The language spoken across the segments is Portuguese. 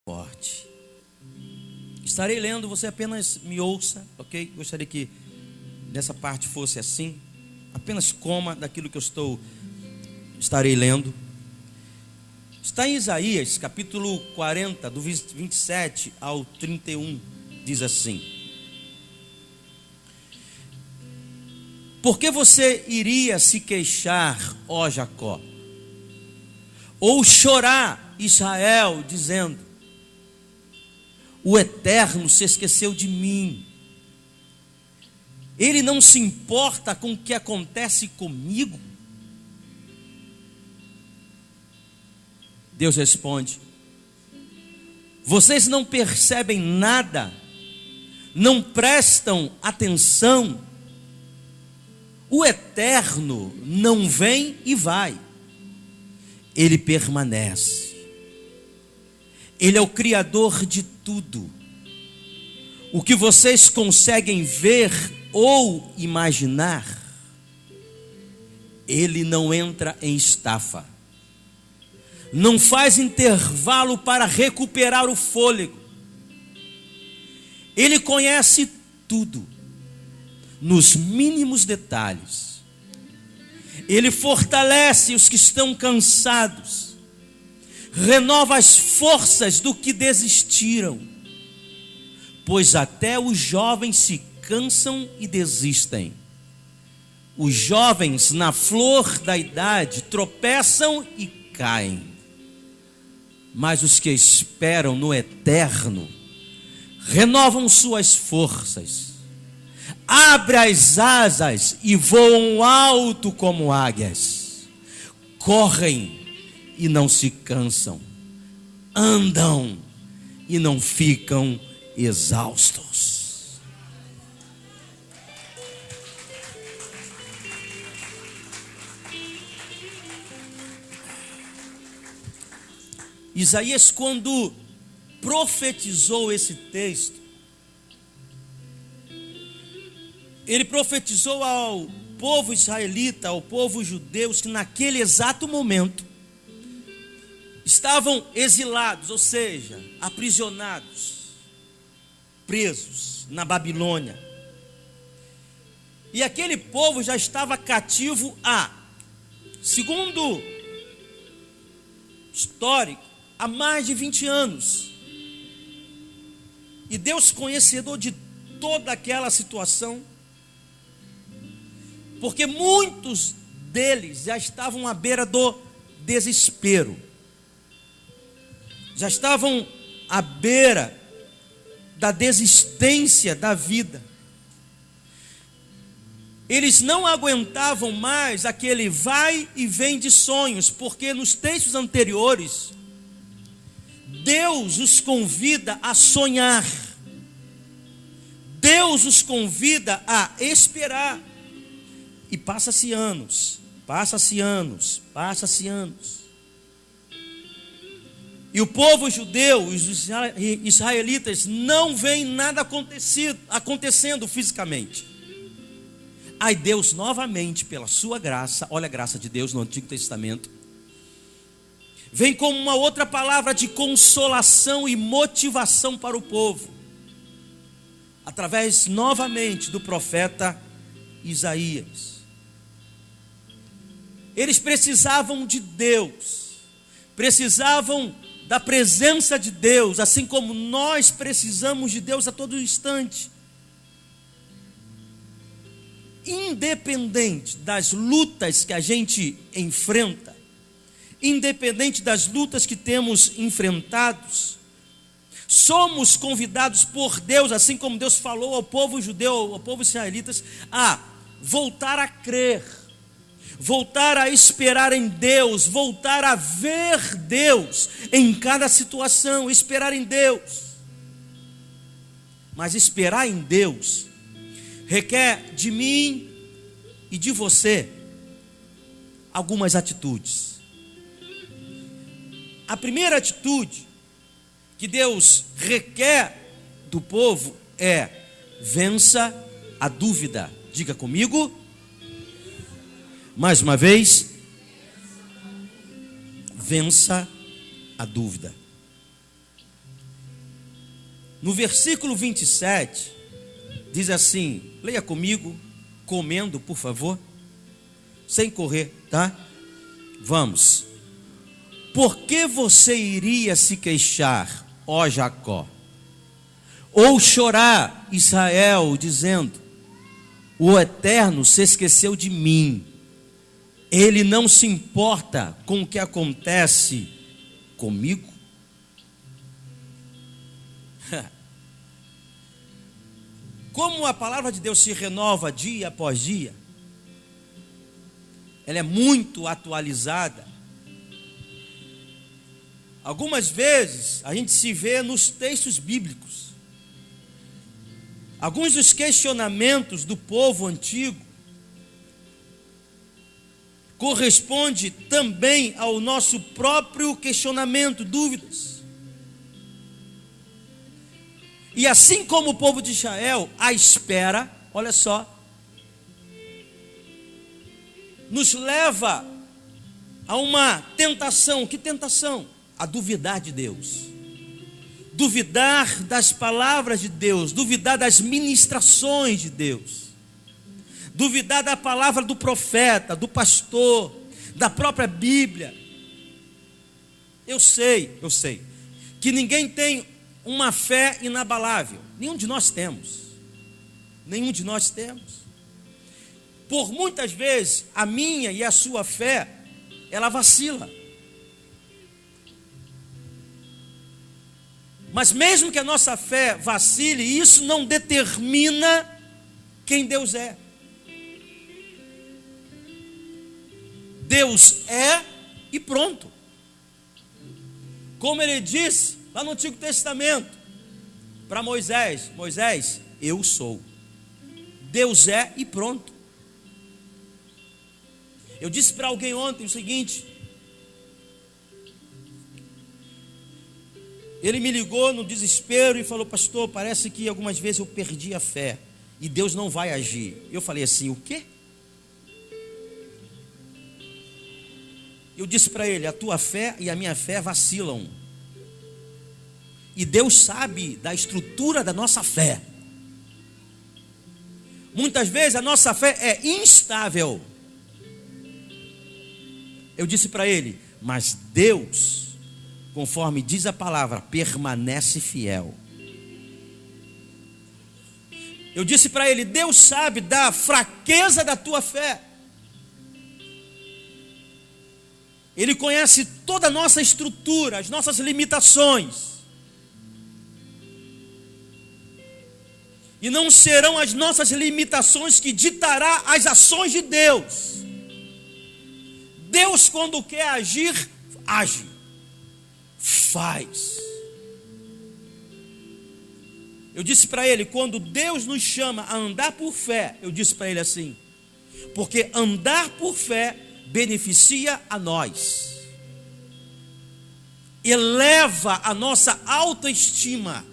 forte. Estarei lendo, você apenas me ouça, ok? Gostaria que nessa parte fosse assim. Apenas coma daquilo que estarei lendo. Está em Isaías, capítulo 40, do 27 ao 31, diz assim: Por que você iria se queixar, ó Jacó? Ou chorar, Israel, dizendo: o Eterno se esqueceu de mim. Ele não se importa com o que acontece comigo? Deus responde: vocês não percebem nada, não prestam atenção. O Eterno não vem e vai, Ele permanece. Ele é o Criador de tudo. O que vocês conseguem ver ou imaginar, Ele não entra em estafa, não faz intervalo para recuperar o fôlego. Ele conhece tudo, nos mínimos detalhes. Ele fortalece os que estão cansados, renova as forças do que desistiram, pois até os jovens se cansam e desistem. Os jovens na flor da idade tropeçam e caem, mas os que esperam no Eterno renovam suas forças, abrem as asas e voam alto como águias, correm e não se cansam, andam e não ficam exaustos. Isaías, quando profetizou esse texto, ele profetizou ao povo israelita, ao povo judeu, que naquele exato momento estavam exilados, ou seja, aprisionados, presos na Babilônia. E aquele povo já estava cativo segundo histórico, há mais de 20 anos. E Deus, conhecedor de toda aquela situação, porque muitos deles já estavam à beira do desespero, já estavam à beira da desistência da vida. Eles não aguentavam mais aquele vai e vem de sonhos, porque nos textos anteriores Deus os convida a sonhar, Deus os convida a esperar. E passa-se anos. E o povo judeu, os israelitas, não veem nada acontecendo fisicamente. Aí Deus novamente, pela sua graça, olha a graça de Deus no Antigo Testamento, vem como uma outra palavra de consolação e motivação para o povo, através novamente do profeta Isaías. Eles precisavam de Deus, precisavam da presença de Deus, assim como nós precisamos de Deus a todo instante. Independente das lutas que a gente enfrenta, independente das lutas que temos enfrentados, somos convidados por Deus, assim como Deus falou ao povo judeu, ao povo israelitas, a voltar a crer, voltar a esperar em Deus, voltar a ver Deus em cada situação, esperar em Deus. Mas esperar em Deus requer de mim e de você algumas atitudes. A primeira atitude que Deus requer do povo é: vença a dúvida. Diga comigo, mais uma vez, vença a dúvida. No versículo 27, diz assim, leia comigo, comendo, por favor, sem correr, tá? Vamos. Por que você iria se queixar, ó Jacó? Ou chorar, Israel, dizendo, o Eterno se esqueceu de mim. Ele não se importa com o que acontece comigo? Como a palavra de Deus se renova dia após dia, ela é muito atualizada. Algumas vezes a gente se vê nos textos bíblicos. Alguns dos questionamentos do povo antigo corresponde também ao nosso próprio questionamento, dúvidas. E assim como o povo de Israel, a espera, olha só, nos leva a uma tentação. Que tentação? A duvidar de Deus. Duvidar das palavras de Deus, duvidar das ministrações de Deus, duvidar da palavra do profeta, do pastor, da própria Bíblia. Eu sei que ninguém tem uma fé inabalável. Nenhum de nós temos. Por muitas vezes a minha e a sua fé, ela vacila. Mas mesmo que a nossa fé vacile, isso não determina quem Deus é. Deus é e pronto. Como ele disse lá no Antigo Testamento para Moisés: Moisés, eu sou. Deus é e pronto. Eu disse para alguém ontem o seguinte: ele me ligou no desespero e falou: pastor, parece que algumas vezes eu perdi a fé e Deus não vai agir. Eu falei assim: o quê? Eu disse para ele: a tua fé e a minha fé vacilam. E Deus sabe da estrutura da nossa fé. Muitas vezes a nossa fé é instável. Eu disse para ele: mas Deus, conforme diz a palavra, permanece fiel. Eu disse para ele: Deus sabe da fraqueza da tua fé. Ele conhece toda a nossa estrutura, as nossas limitações. E não serão as nossas limitações que ditará as ações de Deus. Deus, quando quer agir, age. Faz. Eu disse para ele: quando Deus nos chama a andar por fé, eu disse para ele assim: porque andar por fé beneficia a nós, eleva a nossa autoestima,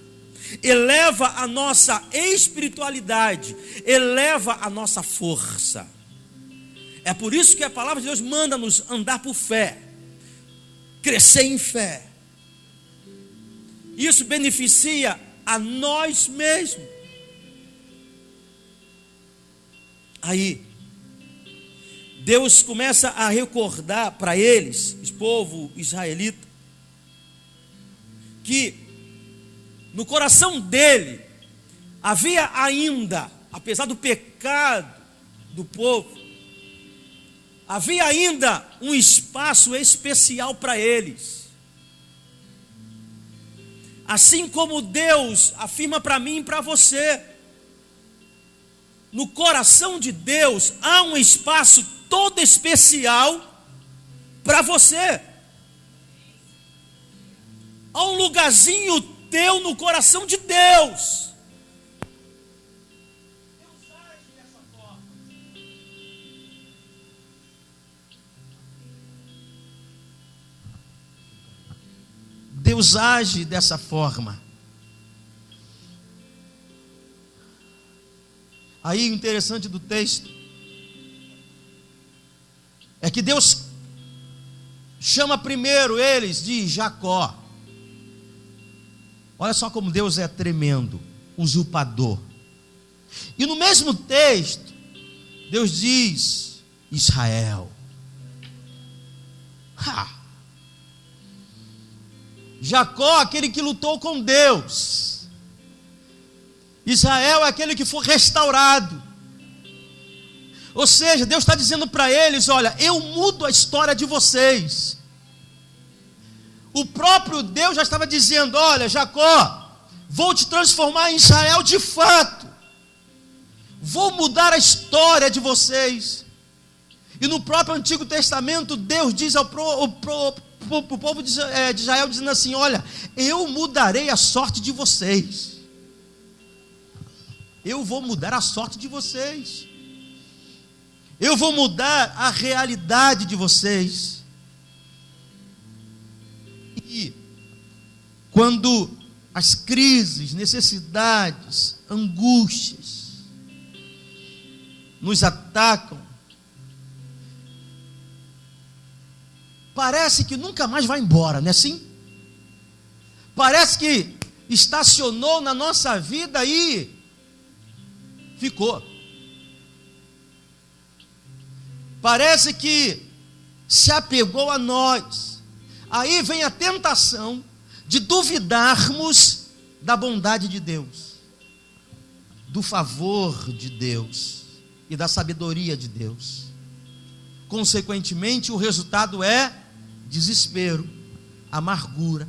eleva a nossa espiritualidade, eleva a nossa força. É por isso que a palavra de Deus manda-nos andar por fé, crescer em fé. Isso beneficia a nós mesmos. Aí Deus começa a recordar para eles, o povo israelita, que no coração dele havia ainda, apesar do pecado do povo, havia ainda um espaço especial para eles. Assim como Deus afirma para mim e para você, no coração de Deus há um espaço todo especial para você. Há um lugarzinho teu no coração de Deus. Deus age dessa forma. Aí o interessante do texto é que Deus chama primeiro eles de Jacó. Olha só como Deus é tremendo, usurpador. E no mesmo texto, Deus diz: Israel. Jacó, aquele que lutou com Deus. Israel é aquele que foi restaurado. Ou seja, Deus está dizendo para eles: olha, eu mudo a história de vocês. O próprio Deus já estava dizendo: olha, Jacó, vou te transformar em Israel de fato. Vou mudar a história de vocês. E no próprio Antigo Testamento, Deus diz ao povo de Israel, dizendo assim: olha, eu mudarei a sorte de vocês. Eu vou mudar a sorte de vocês. Eu vou mudar a realidade de vocês. E quando as crises, necessidades, angústias nos atacam, parece que nunca mais vai embora, não é assim? Parece que estacionou na nossa vida e ficou. Parece que se apegou a nós. Aí vem a tentação de duvidarmos da bondade de Deus, do favor de Deus e da sabedoria de Deus. Consequentemente, o resultado é desespero, amargura.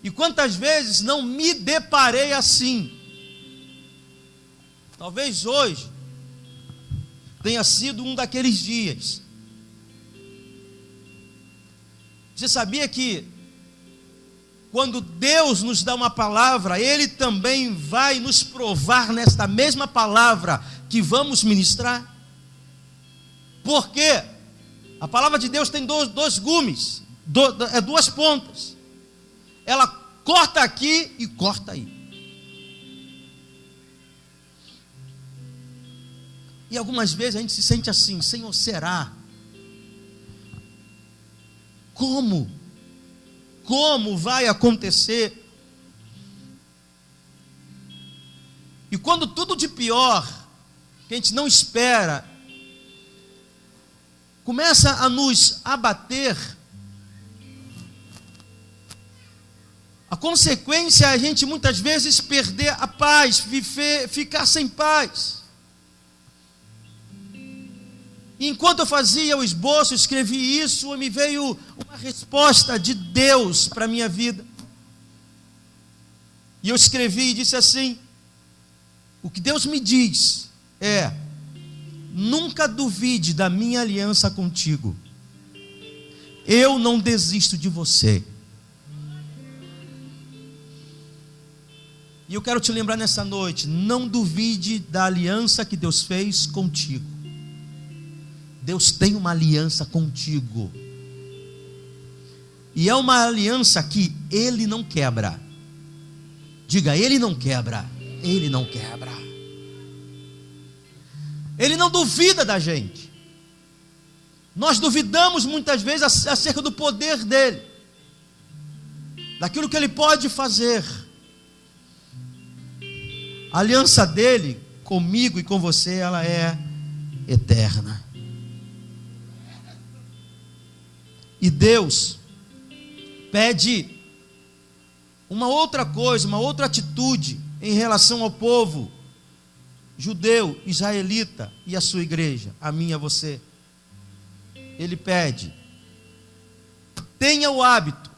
E quantas vezes não me deparei assim? Talvez hoje tenha sido um daqueles dias. Você sabia que quando Deus nos dá uma palavra, Ele também vai nos provar nesta mesma palavra que vamos ministrar? Porque a palavra de Deus tem dois gumes, duas pontas. Ela corta aqui e corta aí. E algumas vezes a gente se sente assim: Senhor, será? Como? Como vai acontecer? E quando tudo de pior, que a gente não espera, começa a nos abater, a consequência é a gente muitas vezes perder a paz, ficar sem paz. E enquanto eu fazia o esboço, escrevi isso, me veio uma resposta de Deus para a minha vida. E eu escrevi e disse assim: o que Deus me diz é: nunca duvide da minha aliança contigo. Eu não desisto de você. E eu quero te lembrar nessa noite: não duvide da aliança que Deus fez contigo. Deus tem uma aliança contigo. E é uma aliança que Ele não quebra. Diga: Ele não quebra. Ele não quebra. Ele não duvida da gente. Nós duvidamos muitas vezes acerca do poder dEle, daquilo que Ele pode fazer. A aliança dEle comigo e com você, ela é eterna. E Deus pede uma outra coisa, uma outra atitude em relação ao povo judeu, israelita e a sua igreja, a mim e a você. Ele pede: tenha o hábito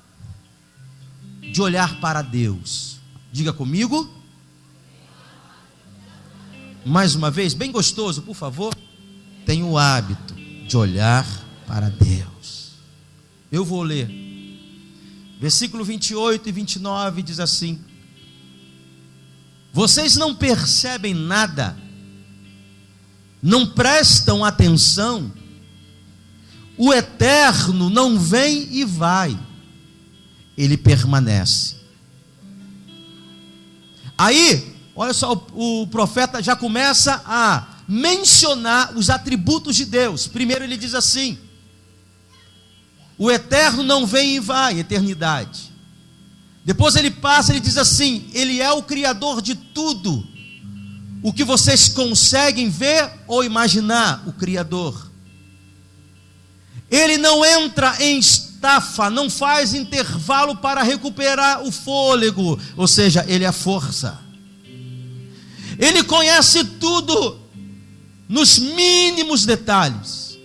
de olhar para Deus. Diga comigo. Mais uma vez, bem gostoso, por favor. Tenha o hábito de olhar para Deus. Eu vou ler. Versículo 28 e 29 diz assim: vocês não percebem nada? Não prestam atenção? O Eterno não vem e vai, Ele permanece. Aí, olha só, o profeta já começa a mencionar os atributos de Deus. Primeiro ele diz assim: o Eterno não vem e vai, eternidade. Depois ele passa, ele diz assim: Ele é o Criador de tudo. O que vocês conseguem ver ou imaginar, o Criador. Ele não entra em estafa, não faz intervalo para recuperar o fôlego, ou seja, ele é a força. Ele conhece tudo nos mínimos detalhes.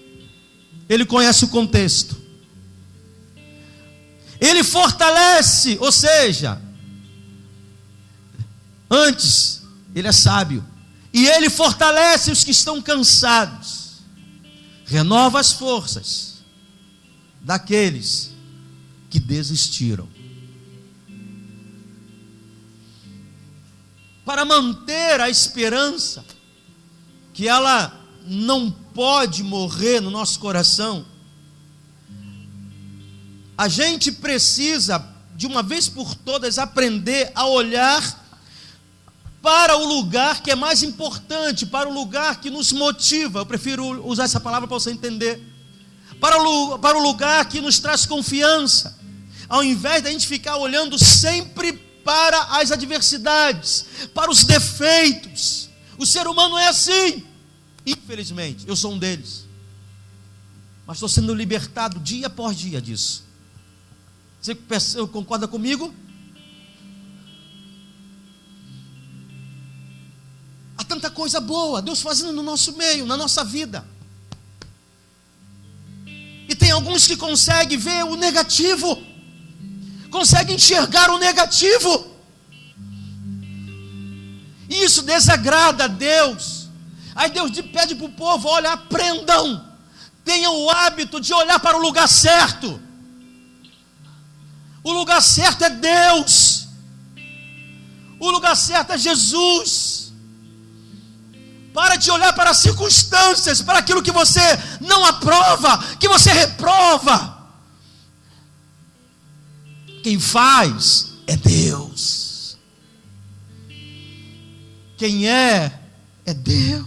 Ele conhece o contexto. Ele fortalece, ou seja, antes, ele é sábio. E ele fortalece os que estão cansados. Renova as forças daqueles que desistiram. Para manter a esperança, que ela não pode morrer no nosso coração, a gente precisa, de uma vez por todas, aprender a olhar para o lugar que é mais importante, para o lugar que nos motiva. Eu prefiro usar essa palavra para você entender. Para o lugar que nos traz confiança, ao invés de a gente ficar olhando sempre para as adversidades, para os defeitos. O ser humano é assim, infelizmente, eu sou um deles, mas estou sendo libertado dia após dia disso. Você concorda comigo? Há tanta coisa boa Deus fazendo no nosso meio, na nossa vida. E tem alguns que conseguem ver o negativo, conseguem enxergar o negativo. E isso desagrada a Deus. Aí Deus pede para o povo: olha, aprendam, tenham o hábito de olhar para o lugar certo. O lugar certo é Deus. O lugar certo é Jesus. Para de olhar para as circunstâncias, para aquilo que você não aprova, que você reprova. Quem faz é Deus. Quem é Deus.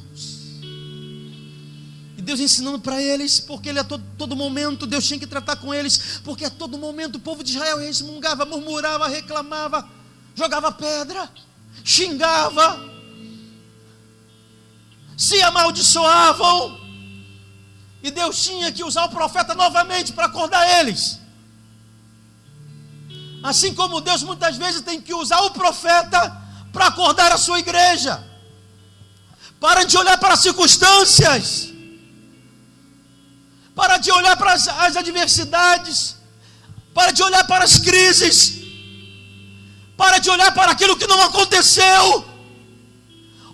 E Deus ensinando para eles, porque ele a todo momento, Deus tinha que tratar com eles, porque a todo momento o povo de Israel resmungava, murmurava, reclamava, jogava pedra, xingava, se amaldiçoavam. E Deus tinha que usar o profeta novamente para acordar eles. Assim como Deus muitas vezes tem que usar o profeta para acordar a sua igreja. Para de olhar para as circunstâncias, para de olhar para as adversidades, para de olhar para as crises, para de olhar para aquilo que não aconteceu,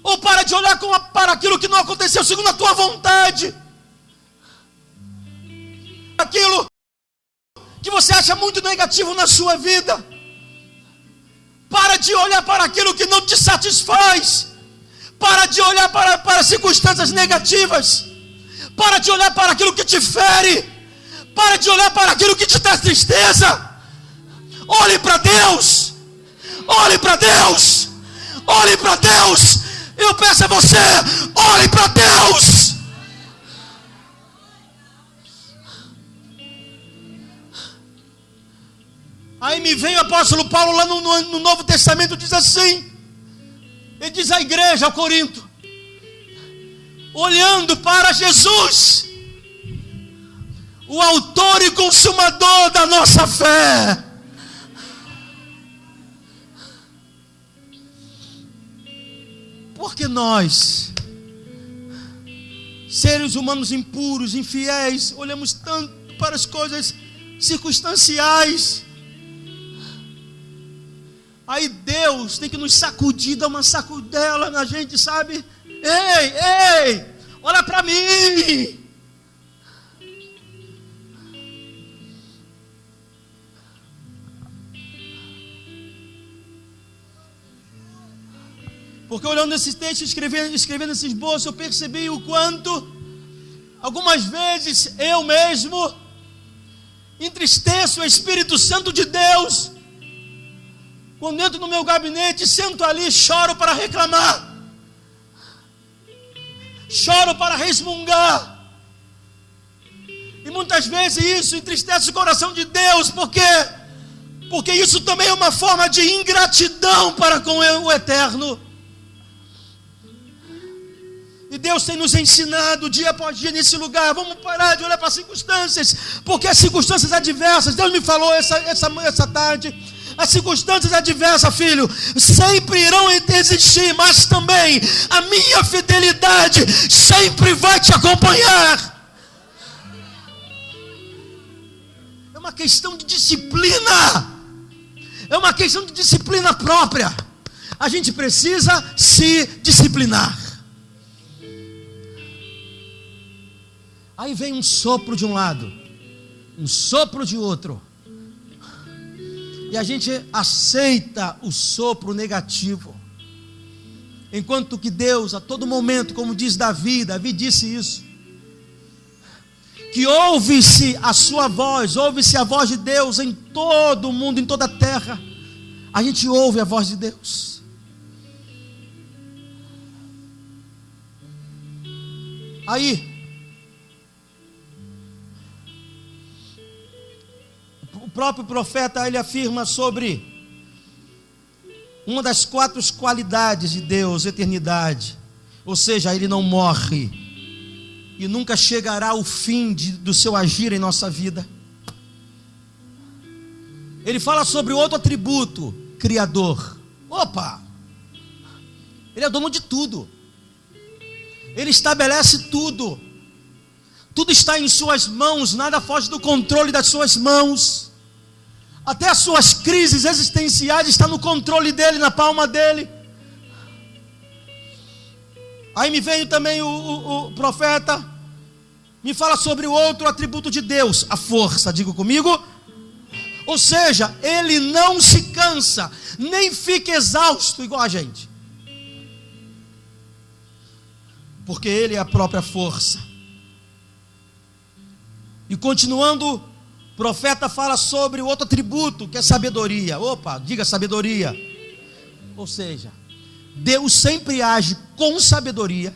ou para de olhar para aquilo que não aconteceu segundo a tua vontade, aquilo que você acha muito negativo na sua vida. Para de olhar para aquilo que não te satisfaz. Para de olhar para circunstâncias negativas. Para de olhar para aquilo que te fere. Para de olhar para aquilo que te traz tristeza. Olhe para Deus. Olhe para Deus. Olhe para Deus. Eu peço a você, olhe para Deus. Aí me vem o apóstolo Paulo lá no Novo Testamento, diz assim, ele diz à igreja, ao Corinto, olhando para Jesus, o autor e consumador da nossa fé. Porque nós, seres humanos impuros, infiéis, olhamos tanto para as coisas circunstanciais. Aí Deus tem que nos sacudir, dar uma sacudela na gente, sabe? Ei, olha para mim. Porque olhando esses textos, escrevendo esse esboço, eu percebi o quanto, algumas vezes, eu mesmo entristeço o Espírito Santo de Deus. Quando entro no meu gabinete, sento ali, choro para reclamar, choro para resmungar. E muitas vezes isso entristece o coração de Deus, porque porque isso também é uma forma de ingratidão para com o eterno. E Deus tem nos ensinado dia após dia nesse lugar. Vamos parar de olhar para as circunstâncias, porque as circunstâncias adversas, Deus me falou essa tarde, as circunstâncias adversas, filho, sempre irão existir, mas também a minha fidelidade sempre vai te acompanhar. É uma questão de disciplina, é uma questão de disciplina própria. A gente precisa se disciplinar. Aí vem um sopro de um lado, um sopro de outro, e a gente aceita o sopro negativo, enquanto que Deus, a todo momento, como diz Davi disse isso, que ouve-se a sua voz, ouve-se a voz de Deus em todo o mundo, em toda a terra. A gente ouve a voz de Deus. Aí o próprio profeta, ele afirma sobre uma das 4 qualidades de Deus: eternidade. Ou seja, ele não morre e nunca chegará ao fim do seu agir em nossa vida. Ele fala sobre outro atributo: criador. Opa! Ele é dono de tudo. Ele estabelece tudo. Tudo está em suas mãos, nada foge do controle das suas mãos. Até as suas crises existenciais estão no controle dele, na palma dele. Aí me veio também o profeta, me fala sobre o outro atributo de Deus: a força. Digo comigo. Ou seja, ele não se cansa, nem fica exausto igual a gente, porque ele é a própria força. E continuando, o profeta fala sobre o outro atributo, que é sabedoria. Opa, diga sabedoria. Ou seja, Deus sempre age com sabedoria.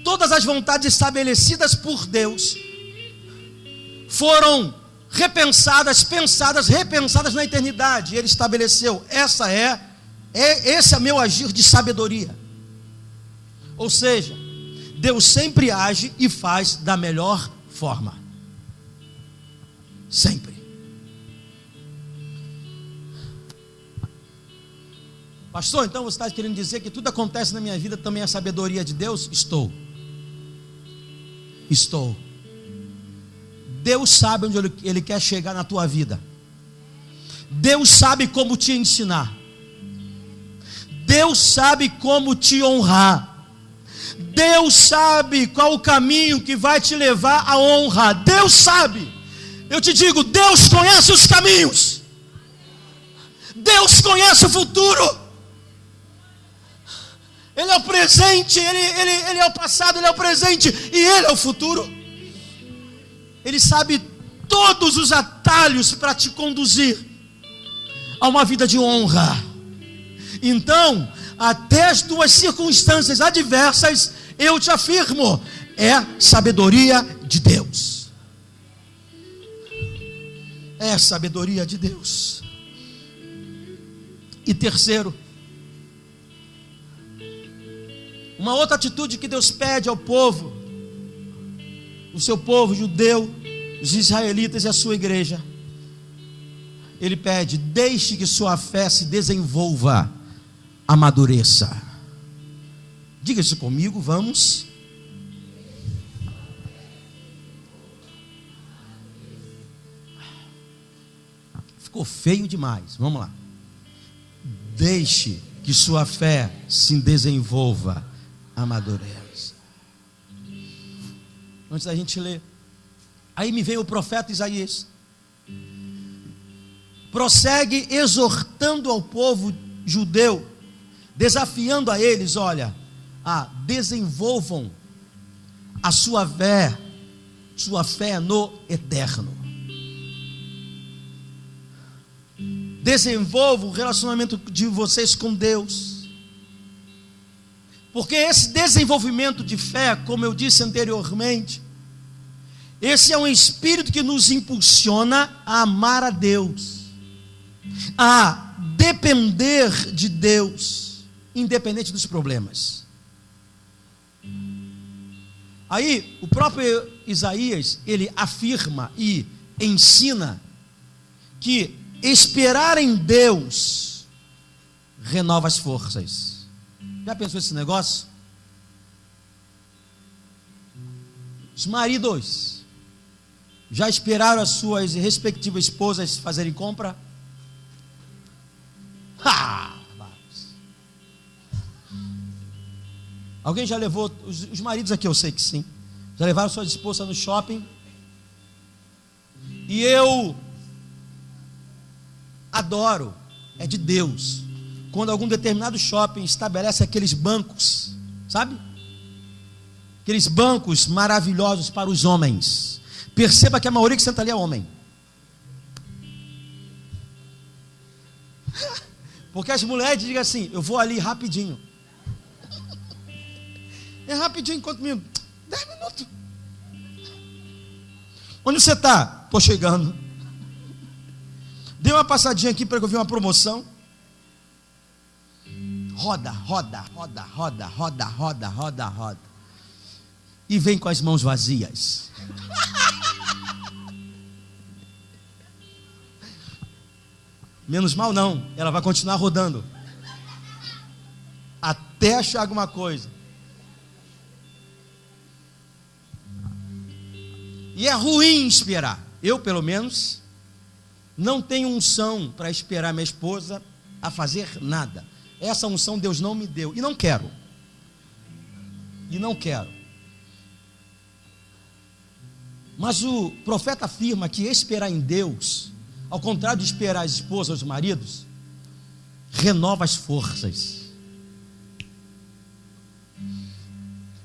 Todas as vontades estabelecidas por Deus foram repensadas, repensadas na eternidade. Ele estabeleceu: esse é meu agir de sabedoria. Ou seja, Deus sempre age e faz da melhor forma. Sempre. Pastor, então você está querendo dizer que tudo acontece na minha vida também é a sabedoria de Deus? Estou. Deus sabe onde Ele quer chegar na tua vida. Deus sabe como te ensinar. Deus sabe como te honrar. Deus sabe qual o caminho que vai te levar à honra. Deus sabe. Eu te digo, Deus conhece os caminhos. Deus conhece o futuro. Ele é o presente, ele é o passado, Ele é o presente e Ele é o futuro. Ele sabe todos os atalhos para te conduzir a uma vida de honra. Então, até as tuas circunstâncias adversas, eu te afirmo, é sabedoria de Deus. É sabedoria de Deus. E terceiro, uma outra atitude que Deus pede ao povo, o seu povo judeu, os israelitas e a sua igreja. Ele pede: deixe que sua fé se desenvolva, amadureça. Diga isso comigo, vamos. Ficou feio demais, vamos lá. Deixe que sua fé se desenvolva, amadureça. Antes da gente ler, aí me veio o profeta Isaías, prossegue exortando ao povo judeu, desafiando a eles: olha, desenvolvam a sua fé no eterno. Desenvolvam o relacionamento de vocês com Deus, porque esse desenvolvimento de fé, como eu disse anteriormente, esse é um espírito que nos impulsiona a amar a Deus. a depender de Deus, independente dos problemas. Aí, o próprio Isaías, ele afirma e ensina que esperar em Deus renova as forças. Já pensou esse negócio? Os maridos já esperaram as suas respectivas esposas fazerem compra? Alguém já levou, os maridos aqui eu sei que sim, já levaram suas esposas no shopping? E eu adoro, é de Deus, quando algum determinado shopping estabelece aqueles bancos, sabe? Aqueles bancos maravilhosos para os homens. Perceba que a maioria que senta ali é homem. Porque as mulheres dizem assim: eu vou ali rapidinho. É rapidinho, quanto minutos? 10 minutos. Onde você está? Estou chegando. Dei uma passadinha aqui para que eu vi uma promoção. Roda, roda, roda, roda, roda, roda, roda, roda. E vem com as mãos vazias. Menos mal não, ela vai continuar rodando até achar alguma coisa. E é ruim esperar. Eu, pelo menos, não tenho unção para esperar minha esposa a fazer nada. Essa unção Deus não me deu. E não quero. E não quero. Mas o profeta afirma que esperar em Deus, ao contrário de esperar as esposas ou os maridos, renova as forças.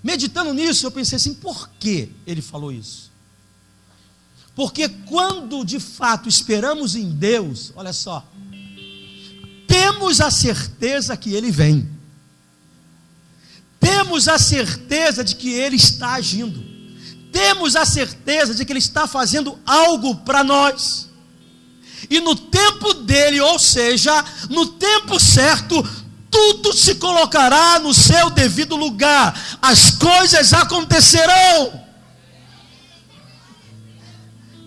Meditando nisso, eu pensei assim: por que ele falou isso? Porque quando de fato esperamos em Deus, olha só, temos a certeza que Ele vem, temos a certeza de que Ele está agindo, temos a certeza de que Ele está fazendo algo para nós, e no tempo dele, ou seja, no tempo certo, tudo se colocará no seu devido lugar, as coisas acontecerão.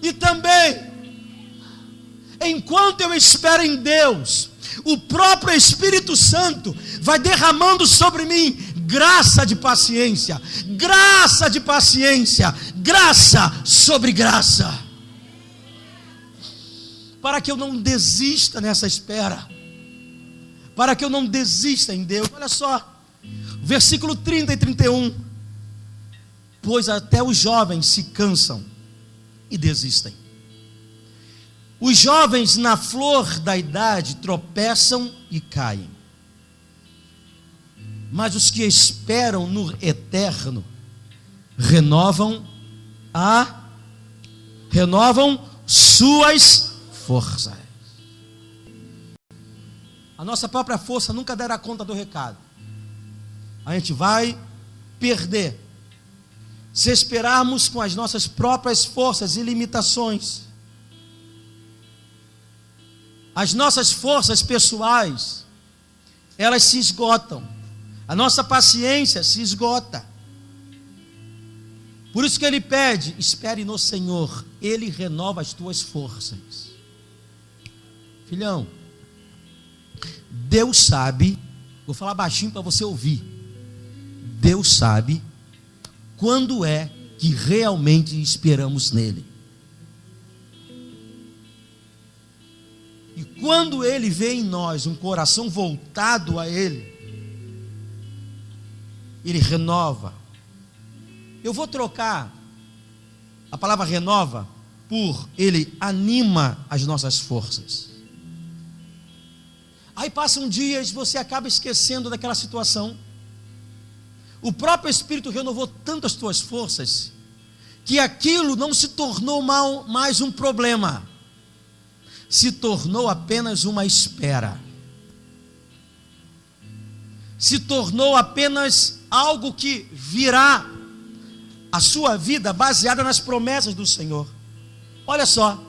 E também, enquanto eu espero em Deus, o próprio Espírito Santo vai derramando sobre mim graça de paciência, graça de paciência, graça sobre graça, para que eu não desista nessa espera, para que eu não desista em Deus. Olha só, versículo 30 e 31, pois até os jovens se cansam e desistem. Os jovens na flor da idade tropeçam e caem, mas os que esperam no eterno renovam suas forças. A nossa própria força nunca dará conta do recado. A gente vai perder se esperarmos com as nossas próprias forças e limitações. As nossas forças pessoais, elas se esgotam. A nossa paciência se esgota. Por isso que ele pede: espere no Senhor, Ele renova as tuas forças. Filhão, Deus sabe, vou falar baixinho para você ouvir. Deus sabe quando é que realmente esperamos nele. E quando Ele vê em nós um coração voltado a Ele, Ele renova. Eu vou trocar a palavra renova por Ele anima as nossas forças. Aí passam dias, você acaba esquecendo daquela situação. O próprio Espírito renovou tanto as tuas forças, que aquilo não se tornou mais um problema, se tornou apenas uma espera, se tornou apenas algo que virá a sua vida baseada nas promessas do Senhor. Olha só,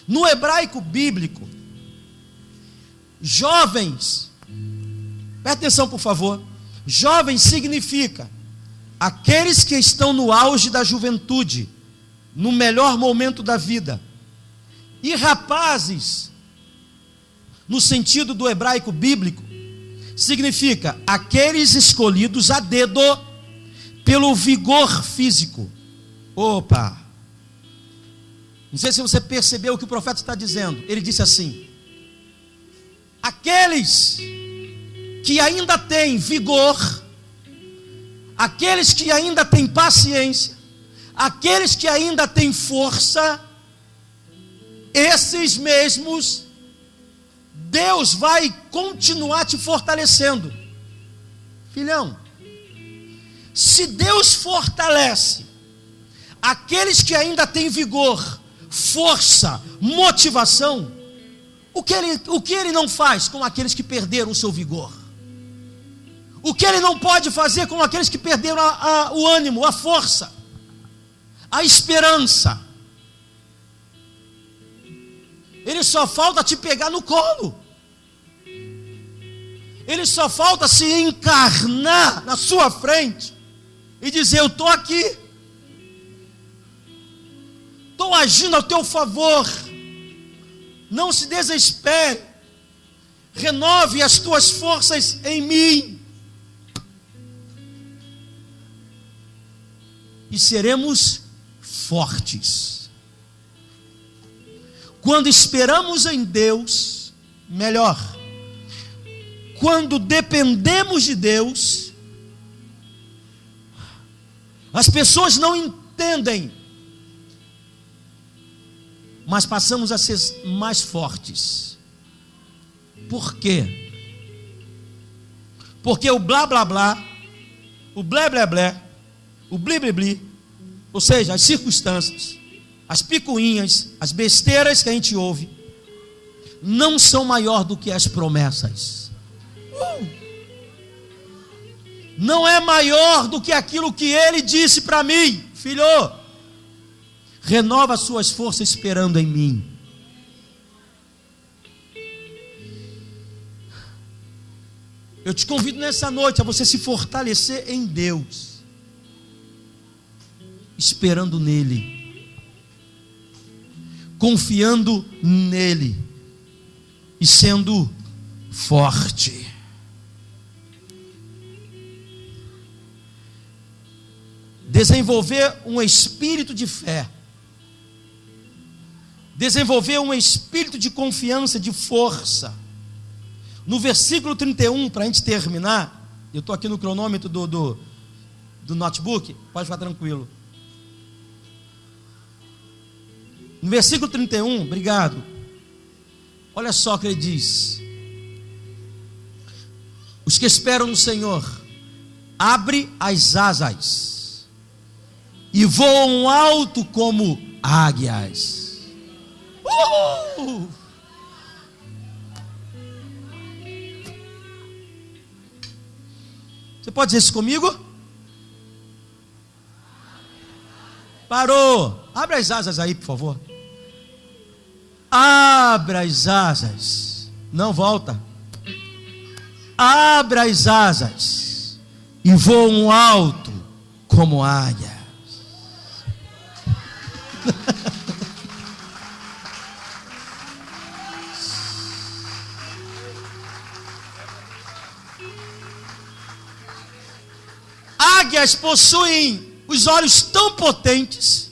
no hebraico bíblico, Jovens, presta atenção por favor. Jovens significa aqueles que estão no auge da juventude, no melhor momento da vida. E rapazes, no sentido do hebraico bíblico, significa aqueles escolhidos a dedo pelo vigor físico. Opa! Não sei se você percebeu o que o profeta está dizendo. Ele disse assim: aqueles que ainda têm vigor, aqueles que ainda têm paciência, aqueles que ainda têm força, esses mesmos, Deus vai continuar te fortalecendo. Filhão, se Deus fortalece aqueles que ainda têm vigor, força, motivação, o que ele não faz com aqueles que perderam o seu vigor? O que ele não pode fazer com aqueles que perderam o ânimo, a força, a esperança? Ele só falta te pegar no colo. Ele só falta se encarnar na sua frente e dizer: eu estou aqui, estou agindo ao teu favor. Não se desespere, renove as tuas forças em mim, e seremos fortes. Quando esperamos em Deus, melhor, quando dependemos de Deus, as pessoas não entendem, mas passamos a ser mais fortes. Por quê? Porque o blá blá blá, o blé blé blé, o bli bli bli, ou seja, as circunstâncias, as picuinhas, as besteiras que a gente ouve, não são maior do que as promessas. Não é maior do que aquilo que ele disse para mim: filho, renova suas forças esperando em mim. Eu te convido nessa noite a você se fortalecer em Deus, esperando nele, confiando nele e sendo forte. Desenvolver um espírito de fé, desenvolver um espírito de confiança, de força. No versículo 31, para a gente terminar, eu estou aqui no cronômetro do notebook, pode ficar tranquilo. No versículo 31, obrigado. Olha só o que ele diz: os que esperam no Senhor, abre as asas e voam alto como águias. Você pode dizer isso comigo? Parou. Abre as asas aí, por favor. Abra as asas. Não, volta. Abra as asas e voam alto como águia. Águias possuem os olhos tão potentes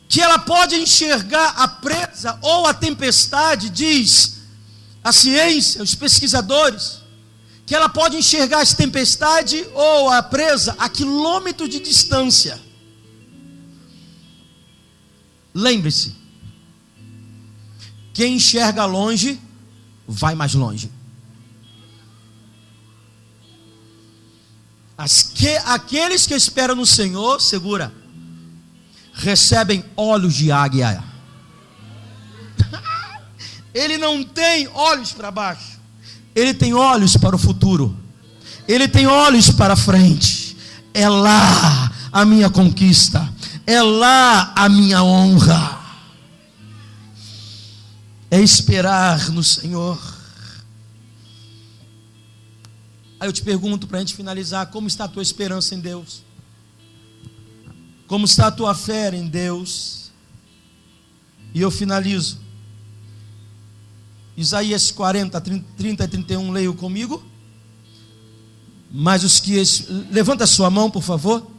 que ela pode enxergar a presa ou a tempestade, diz a ciência, os pesquisadores, que ela pode enxergar a tempestade ou a presa a quilômetros de distância. Lembre-se, quem enxerga longe, vai mais longe. Aqueles que esperam no Senhor, segura, recebem olhos de águia. Ele não tem olhos para baixo, ele tem olhos para o futuro, ele tem olhos para frente. É lá a minha conquista, é lá a minha honra. é esperar no Senhor. Aí eu te pergunto, para a gente finalizar, como está a tua esperança em Deus? Como está a tua fé em Deus? E eu finalizo. Isaías 40, 30 e 31, leio comigo. Mas os que... Levanta a sua mão, por favor.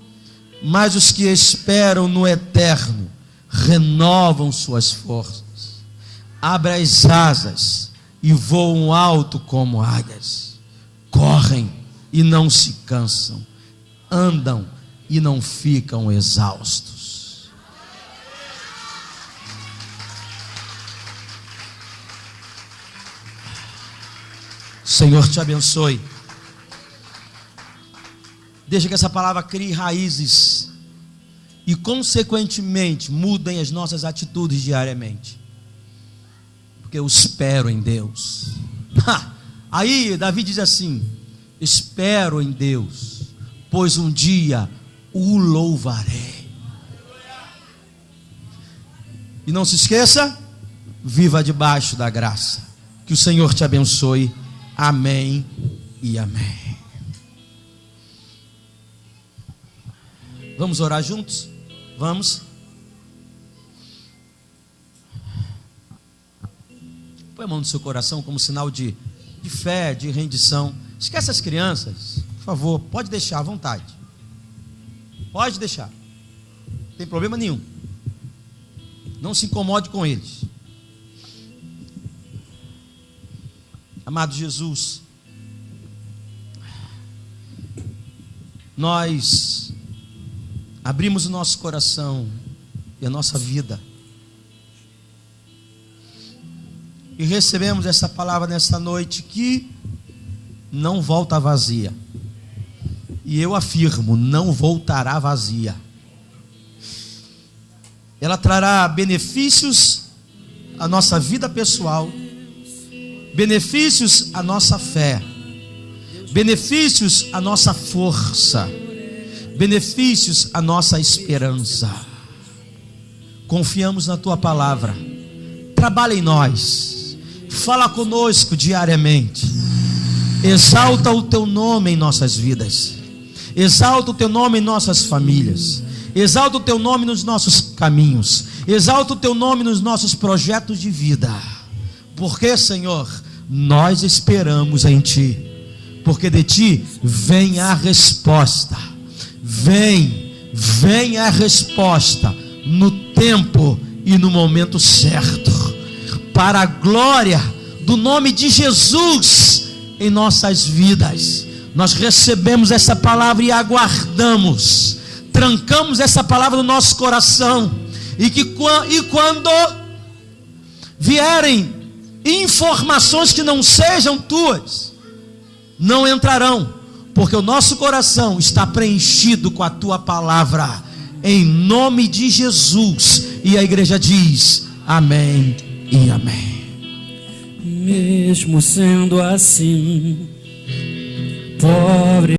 Mas os que esperam no Eterno renovam suas forças. Abrem as asas e voam alto como águias. Correm e não se cansam. Andam e não ficam exaustos. Senhor te abençoe. Deixa que essa palavra crie raízes e consequentemente mudem as nossas atitudes diariamente. Porque eu espero em Deus. Aí Davi diz assim: espero em Deus, pois um dia o louvarei. E não se esqueça, viva debaixo da graça. Que o Senhor te abençoe. Amém e amém. Vamos orar juntos? Vamos. Põe a mão no seu coração como sinal de fé, de rendição. Esquece as crianças, por favor, pode deixar à vontade. Pode deixar. Não tem problema nenhum. Não se incomode com eles. Amado Jesus, nós abrimos o nosso coração e a nossa vida e recebemos essa palavra nesta noite que não volta vazia. E eu afirmo, não voltará vazia. Ela trará benefícios à nossa vida pessoal, benefícios à nossa fé, benefícios à nossa força, benefícios à nossa esperança. Confiamos na tua palavra. Trabalha em nós, fala conosco diariamente, exalta o teu nome em nossas vidas, exalta o teu nome em nossas famílias, exalta o teu nome nos nossos caminhos, exalta o teu nome nos nossos projetos de vida. Porque, Senhor, nós esperamos em ti, porque de ti vem a resposta. Vem a resposta no tempo e no momento certo, para a glória do nome de Jesus em nossas vidas. Nós recebemos essa palavra e aguardamos, trancamos essa palavra no nosso coração, e quando vierem informações que não sejam tuas, não entrarão, porque o nosso coração está preenchido com a tua palavra, em nome de Jesus. E a igreja diz amém e amém. Mesmo sendo assim, pobre